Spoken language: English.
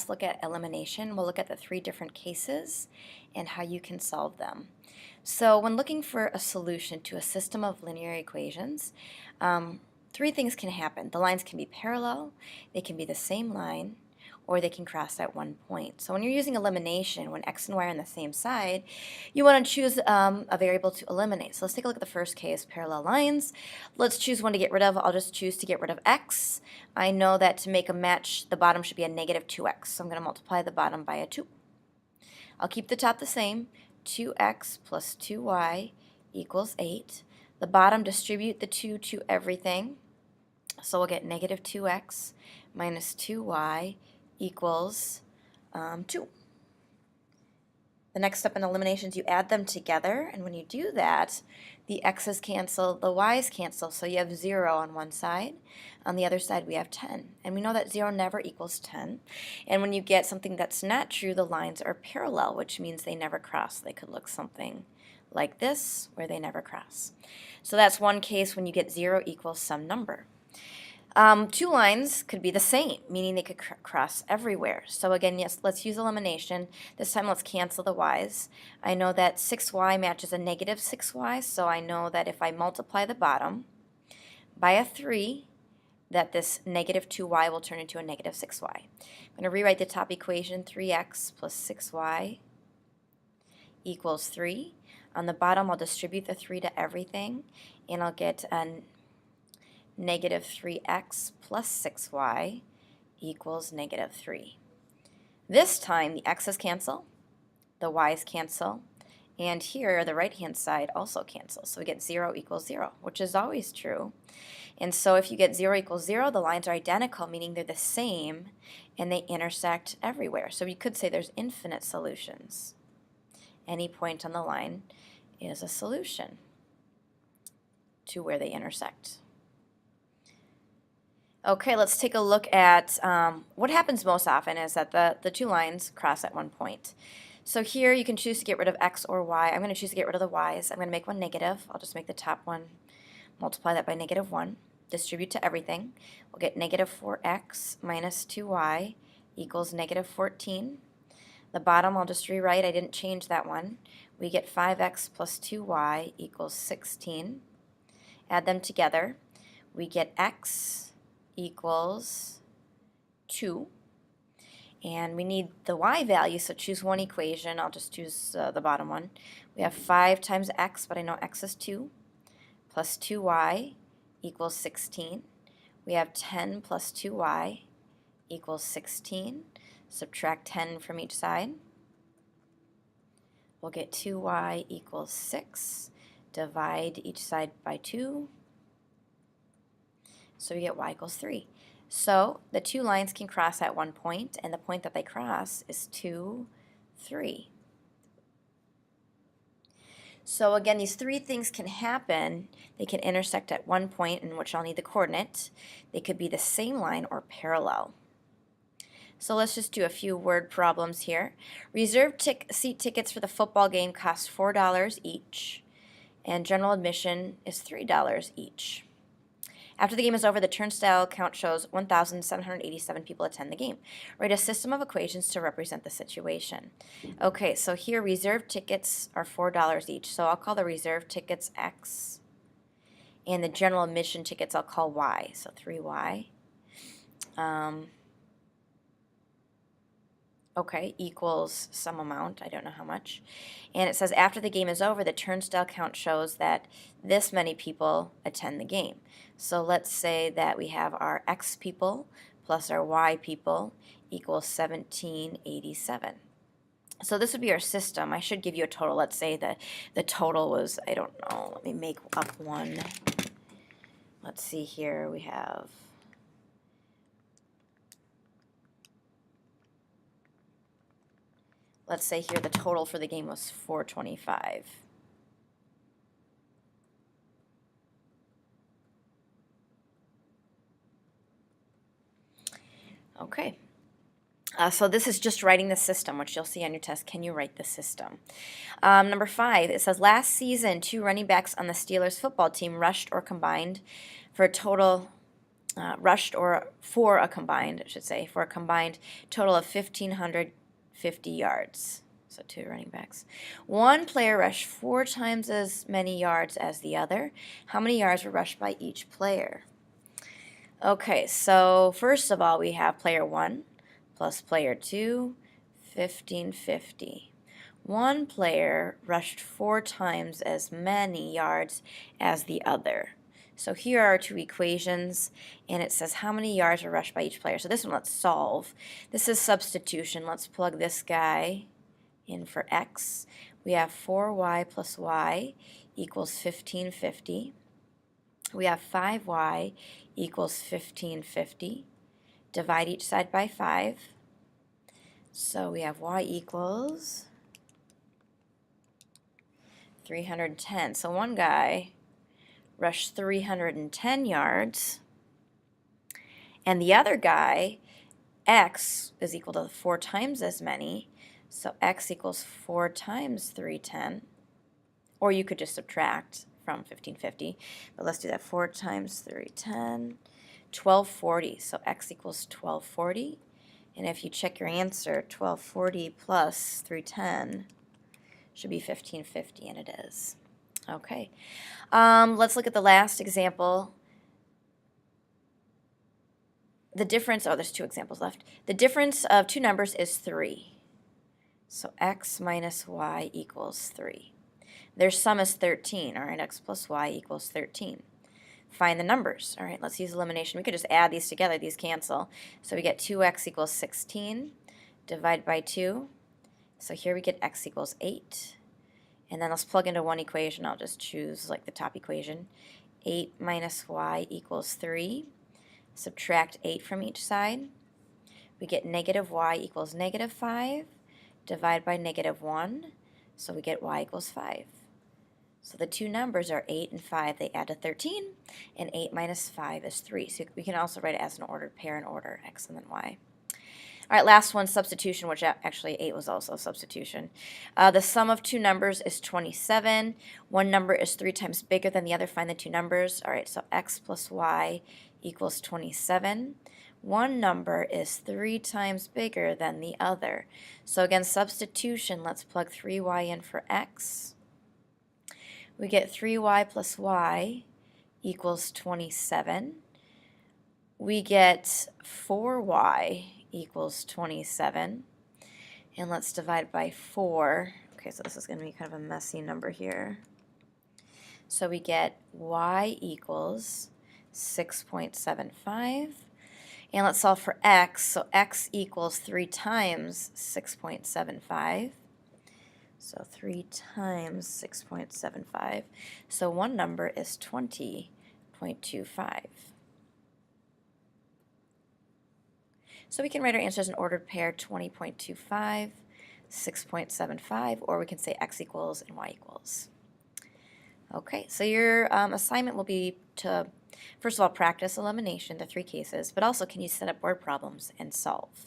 last look at elimination, we'll look at the 3 different cases and how you can solve them. So when looking for a solution to a system of linear equations, 3 things can happen. The lines can be parallel, they can be the same line, or they can cross at one point. So when you're using elimination, when x and y are on the same side, you want to choose a variable to eliminate. So let's take a look at the first case, parallel lines. Let's choose one to get rid of. I'll just choose to get rid of x. I know that to make a match, the bottom should be a negative 2x. So I'm going to multiply the bottom by a 2. I'll keep the top the same. 2x plus 2y equals 8. The bottom, distribute the 2 to everything. So we'll get negative 2x minus 2y equals 2. The next step in elimination is you add them together, and when you do that, the x's cancel, the y's cancel, so you have 0 on one side. On the other side, we have 10. And we know that 0 never equals 10. And when you get something that's not true, the lines are parallel, which means they never cross. They could look something like this, where they never cross. So that's one case when you get 0 equals some number. 2 lines could be the same, meaning they could cross everywhere. So again, yes, let's use elimination. This time let's cancel the y's. I know that 6y matches a negative 6y, so I know that if I multiply the bottom by a 3, that this negative 2y will turn into a negative 6y. I'm going to rewrite the top equation, 3x plus 6y equals 3. On the bottom, I'll distribute the 3 to everything, and I'll get a negative 3x plus 6y equals negative 3. This time the x's cancel, the y's cancel, and here the right-hand side also cancels. So we get 0 equals 0, which is always true. And so if you get 0 equals 0, the lines are identical, meaning they're the same, and they intersect everywhere. So you could say there's infinite solutions. Any point on the line is a solution to where they intersect. Okay, let's take a look at what happens most often is that the 2 lines cross at one point. So here you can choose to get rid of x or y. I'm going to choose to get rid of the y's. I'm going to make one negative. I'll just make the top one, multiply that by negative 1, distribute to everything. We'll get negative 4x minus 2y equals negative 14. The bottom I'll just rewrite. I didn't change that one. We get 5x plus 2y equals 16. Add them together. We get x equals 2, and we need the y value, so choose one equation. I'll just choose the bottom one. We have 5 times x, but I know x is 2, plus 2y equals 16. We have 10 plus 2y equals 16. Subtract 10 from each side. We'll get 2y equals 6. Divide each side by 2. So we get y equals 3. So the 2 lines can cross at one point, and the point that they cross is 2, 3. So again, these 3 things can happen. They can intersect at one point, in which I'll need the coordinate. They could be the same line or parallel. So let's just do a few word problems here. Reserved seat tickets for the football game cost $4 each, and general admission is $3 each. After the game is over, the turnstile count shows 1,787 people attend the game. Write a system of equations to represent the situation. Okay, so here reserved tickets are $4 each. So I'll call the reserved tickets X, and the general admission tickets I'll call Y. So 3Y. Okay, equals some amount, I don't know how much. And it says after the game is over, the turnstile count shows that this many people attend the game. So let's say that we have our X people plus our Y people equals 1787. So this would be our system. I should give you a total. Let's say that the total was, I don't know, let me make up one. Let's see here, we have... Let's say here the total for the game was 425. Okay. So this is just writing the system, which you'll see on your test. Can you write the system? Number 5, it says, last season, 2 running backs on the Steelers football team rushed or combined for a total rushed, or for a combined, I should say, for a combined total of 1,550 yards. So 2 running backs. One player rushed 4 times as many yards as the other. How many yards were rushed by each player? Okay, so first of all, we have player 1 plus player 2, 1,550. One player rushed 4 times as many yards as the other. So here are our 2 equations, and it says how many yards are rushed by each player. So this one, let's solve. This is substitution. Let's plug this guy in for x. We have 4y plus y equals 1,550. We have 5y equals 1,550. Divide each side by 5. So we have y equals 310. So one guy rushed 310 yards, and the other guy, x is equal to 4 times as many, so x equals 4 times 310, or you could just subtract from 1,550, but let's do that. 4 times 310, 1,240, so x equals 1,240, and if you check your answer, 1,240 plus 310 should be 1,550, and it is. Okay, let's look at the last example. The difference, oh, there's 2 examples left. The difference of 2 numbers is 3. So x minus y equals 3. Their sum is 13. All right, x plus y equals 13. Find the numbers. All right, let's use elimination. We could just add these together. These cancel. So we get 2x equals 16. Divide by 2. So here we get x equals 8. And then let's plug into one equation. I'll just choose like the top equation. 8 minus y equals 3. Subtract 8 from each side. We get negative y equals negative 5. Divide by negative 1. So we get y equals 5. So the 2 numbers are 8 and 5. They add to 13. And 8 minus 5 is 3. So we can also write it as an ordered pair in order, x and then y. All right, last one, substitution, which actually 8 was also a substitution. The sum of 2 numbers is 27. One number is 3 times bigger than the other. Find the 2 numbers. All right, so x plus y equals 27. One number is 3 times bigger than the other. So again, substitution, let's plug 3y in for x. We get 3y plus y equals 27. We get 4y equals 27, and let's divide by 4. Okay, so this is going to be kind of a messy number here. So we get y equals 6.75, and let's solve for x. So x equals 3 times 6.75, so 3 times 6.75, so one number is 20.25. So we can write our answer as an ordered pair, 20.25, 6.75, or we can say x equals and y equals. Okay, so your assignment will be to, first of all, practice elimination, the 3 cases, but also can you set up word problems and solve.